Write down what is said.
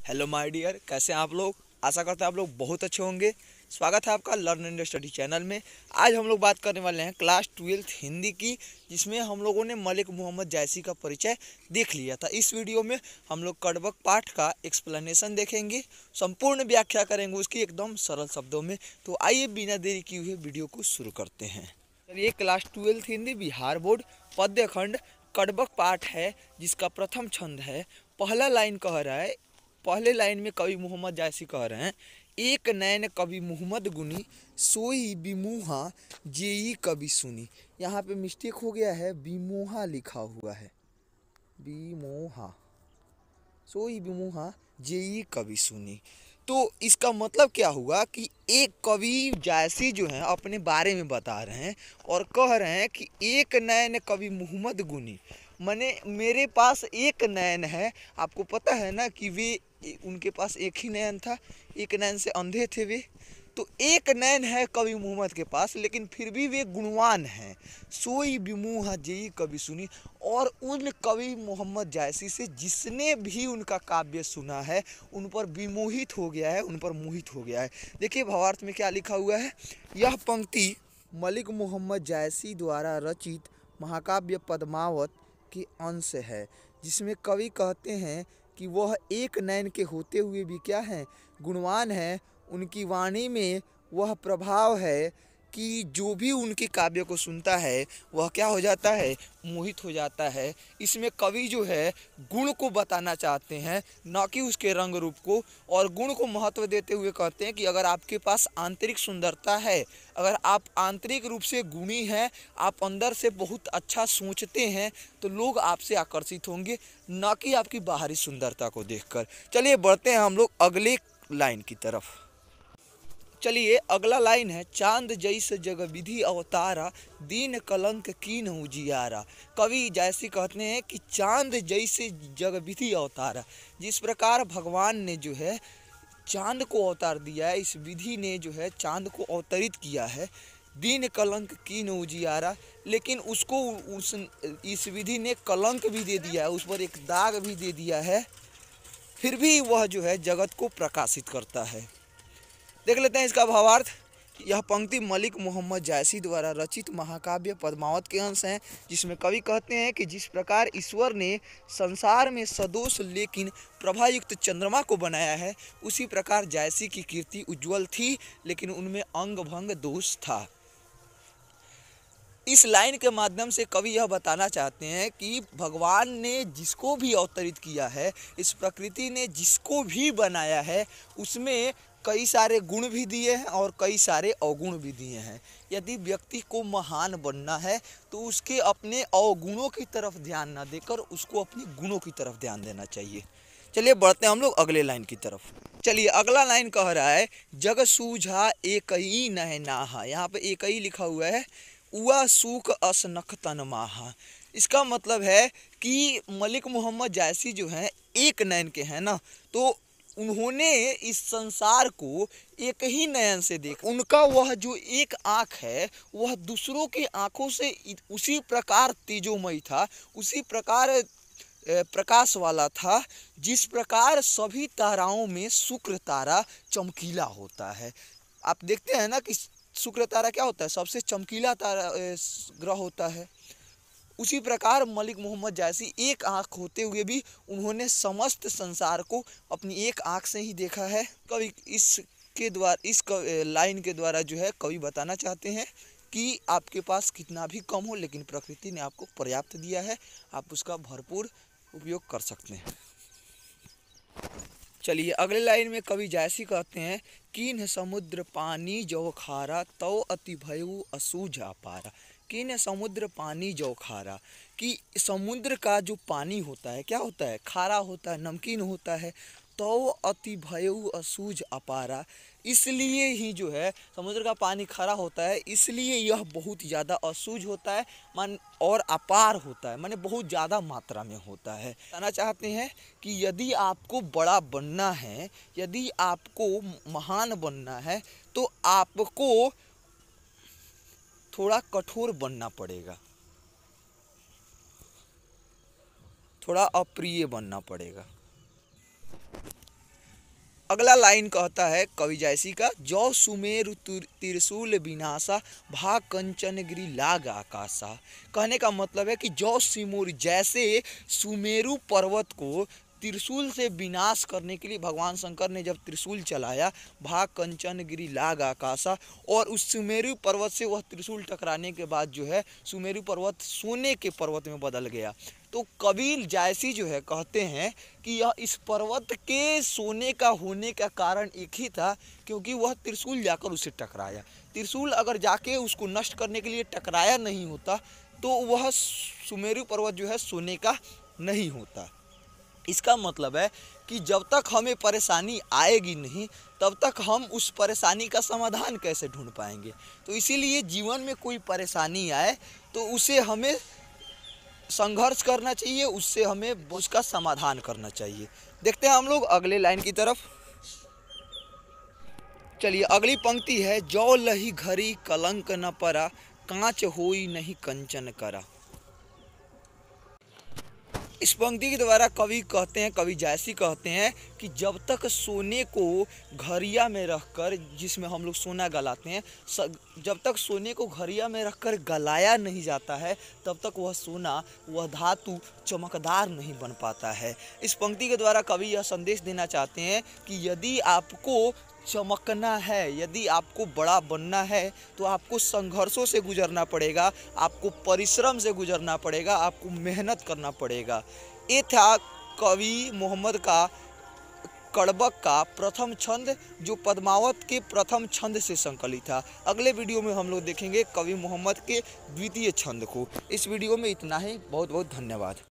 Hello my dear, कैसे हैं आप लोग। आशा करते हैं आप लोग बहुत अच्छे होंगे। स्वागत है आपका लर्न एंड स्टडी चैनल में। आज हम लोग बात करने वाले हैं क्लास 12th हिंदी की, जिसमें हम लोगों ने मलिक मोहम्मद जायसी का परिचय देख लिया था। इस वीडियो में हम लोग कड़बक पाठ का एक्सप्लेनेशन देखेंगे, संपूर्ण व्याख्या करेंगे उसकी एकदम सरल शब्दों में। तो आइए बिना देरी किए हुए वीडियो को शुरू करते हैं। चलिए, class 12th Hindi Bihar board पद्य खंड कड़बक पाठ है, जिसका प्रथम छंद है। पहला लाइन कह रहा है, पहले लाइन में कवि मोहम्मद जायसी कह रहे हैं, एक नैन कवि मोहम्मद गुनी सोई बिमुहा जेई कवि सुनी। यहाँ पे मिस्टेक हो गया है, बिमुहा लिखा हुआ है, बिमोहा, सोई बिमुहा जेई कवि सुनी। तो इसका मतलब क्या हुआ कि एक कवि जायसी जो है अपने बारे में बता रहे हैं और कह रहे हैं कि एक नैन कवि मोहम्मद गुनी, माने मेरे पास एक नैन है। आपको पता है ना कि वे उनके पास एक ही नैन था, एक नैन से अंधे थे वे। तो एक नैन है कवि मोहम्मद के पास, लेकिन फिर भी वे गुणवान हैं। सोई बिमुहा जेई कवि सुनी। और उन कवि मोहम्मद जायसी से जिसने भी उनका काव्य सुना है उन पर विमोहित हो गया है, उन पर मोहित हो गया है। देखिए भावार्थ में क्या लिखा हुआ है। यह पंक्ति मलिक मोहम्मद जायसी द्वारा रचित महाकाव्य पद्मावत के अंश है, जिसमें कवि कहते हैं कि वह एक नैन के होते हुए भी क्या हैं, गुणवान है। उनकी वाणी में वह प्रभाव है कि जो भी उनके काव्य को सुनता है वह क्या हो जाता है, मोहित हो जाता है। इसमें कवि जो है गुण को बताना चाहते हैं, न कि उसके रंग रूप को। और गुण को महत्व देते हुए कहते हैं कि अगर आपके पास आंतरिक सुंदरता है, अगर आप आंतरिक रूप से गुणी हैं, आप अंदर से बहुत अच्छा सोचते हैं, तो लोग आपसे आकर्षित होंगे, न कि आपकी बाहरी सुंदरता को देखकर। चलिए बढ़ते हैं हम लोग अगले लाइन की तरफ। चलिए अगला लाइन है, चांद जैस जग विधि अवतारा दीन कलंक कीन उजियारा। कवि जैसे कहते हैं कि चांद जैसे जग विधि अवतारा, जिस प्रकार भगवान ने जो है चांद को अवतार दिया है, इस विधि ने जो है चांद को अवतरित किया है। दीन कलंक कीन उजियारा, लेकिन उसको इस विधि ने कलंक भी दे दिया है, उस पर एक दाग भी दे दिया है, फिर भी वह जो है जगत को प्रकाशित करता है। देख लेते हैं इसका भावार्थ। यह पंक्ति मलिक मोहम्मद जायसी द्वारा रचित महाकाव्य पद्मावत के अंश हैं, जिसमें कवि कहते हैं कि जिस प्रकार ईश्वर ने संसार में सदोष लेकिन प्रभायुक्त चंद्रमा को बनाया है, उसी प्रकार जायसी की कीर्ति उज्जवल थी, लेकिन उनमें अंग भंग दोष था। इस लाइन के माध्यम से कवि यह बताना चाहते हैं कि भगवान ने जिसको भी अवतरित किया है, इस प्रकृति ने जिसको भी बनाया है, उसमें कई सारे गुण भी दिए हैं और कई सारे अवगुण भी दिए हैं। यदि व्यक्ति को महान बनना है तो उसके अपने अवगुणों की तरफ ध्यान ना देकर उसको अपने गुणों की तरफ ध्यान देना चाहिए। चलिए बढ़ते हैं हम लोग अगले लाइन की तरफ। चलिए अगला लाइन कह रहा है, जग सूझा एक ही नह नाहा। यहाँ पे एक ही लिखा हुआ है, उआ सूख अस नख तन माहा। इसका मतलब है कि मलिक मोहम्मद जायसी जो हैं एक नयन के हैं ना, तो उन्होंने इस संसार को एक ही नयन से देखा। उनका वह जो एक आँख है वह दूसरों की आँखों से उसी प्रकार तेजोमयी था, उसी प्रकार प्रकाश वाला था, जिस प्रकार सभी ताराओं में शुक्र तारा चमकीला होता है। आप देखते हैं ना कि शुक्र तारा क्या होता है, सबसे चमकीला तारा ग्रह होता है। उसी प्रकार मलिक मोहम्मद जायसी एक आँख होते हुए भी उन्होंने समस्त संसार को अपनी एक आँख से ही देखा है। कवि इसके द्वारा, इस लाइन के द्वारा जो है कवि बताना चाहते हैं कि आपके पास कितना भी कम हो, लेकिन प्रकृति ने आपको पर्याप्त दिया है, आप उसका भरपूर उपयोग कर सकते हैं। चलिए अगले लाइन में कवि जायसी कहते हैं, कीन समुद्र पानी जो खारा तो अति भयउ असूझ अपारा। कीन समुद्र पानी जो खारा, कि समुद्र का जो पानी होता है क्या होता है, खारा होता है, नमकीन होता है। तो अति भयउ असूझ अपारा, इसलिए ही जो है समुद्र का पानी खारा होता है, इसलिए यह बहुत ज़्यादा असूझ होता है मन और अपार होता है, माने बहुत ज़्यादा मात्रा में होता है। कहना चाहते हैं कि यदि आपको बड़ा बनना है, यदि आपको महान बनना है, तो आपको थोड़ा कठोर बनना पड़ेगा, थोड़ा अप्रिय बनना पड़ेगा। अगला लाइन कहता है कवि जायसी का, जौ सुमेरु त्रिशूल विनाशा भा कंचन गिरि लाग आकाशा। कहने का मतलब है कि जौ सिमोर, जैसे सुमेरु पर्वत को त्रिशूल से विनाश करने के लिए भगवान शंकर ने जब त्रिशूल चलाया, भा कंचन गिरि लाग आकाशा, और उस सुमेरु पर्वत से वह त्रिशूल टकराने के बाद जो है सुमेरु पर्वत सोने के पर्वत में बदल गया। तो कवि जायसी जो है कहते हैं कि यह इस पर्वत के सोने का होने का कारण एक ही था, क्योंकि वह त्रिशूल जाकर उसे टकराया। त्रिशूल अगर जाके उसको नष्ट करने के लिए टकराया नहीं होता तो वह सुमेरु पर्वत जो है सोने का नहीं होता। इसका मतलब है कि जब तक हमें परेशानी आएगी नहीं तब तक हम उस परेशानी का समाधान कैसे ढूंढ पाएंगे। तो इसीलिए जीवन में कोई परेशानी आए तो उसे हमें संघर्ष करना चाहिए, उससे हमें उसका समाधान करना चाहिए। देखते हैं हम लोग अगले लाइन की तरफ। चलिए अगली पंक्ति है, जौ लही घरी कलंक न परा, कांच होई नहीं कंचन करा। इस पंक्ति के द्वारा कवि कहते हैं, कवि जायसी कहते हैं कि जब तक सोने को घड़िया में रखकर, जिसमें हम लोग सोना गलाते हैं, जब तक सोने को घड़िया में रखकर गलाया नहीं जाता है तब तक वह सोना, वह धातु चमकदार नहीं बन पाता है। इस पंक्ति के द्वारा कवि यह संदेश देना चाहते हैं कि यदि आपको चमकना है, यदि आपको बड़ा बनना है तो आपको संघर्षों से गुजरना पड़ेगा, आपको परिश्रम से गुजरना पड़ेगा, आपको मेहनत करना पड़ेगा। ये था कवि मोहम्मद का कड़बक का प्रथम छंद, जो पद्मावत के प्रथम छंद से संकलित था। अगले वीडियो में हम लोग देखेंगे कवि मोहम्मद के द्वितीय छंद को। इस वीडियो में इतना ही, बहुत बहुत धन्यवाद।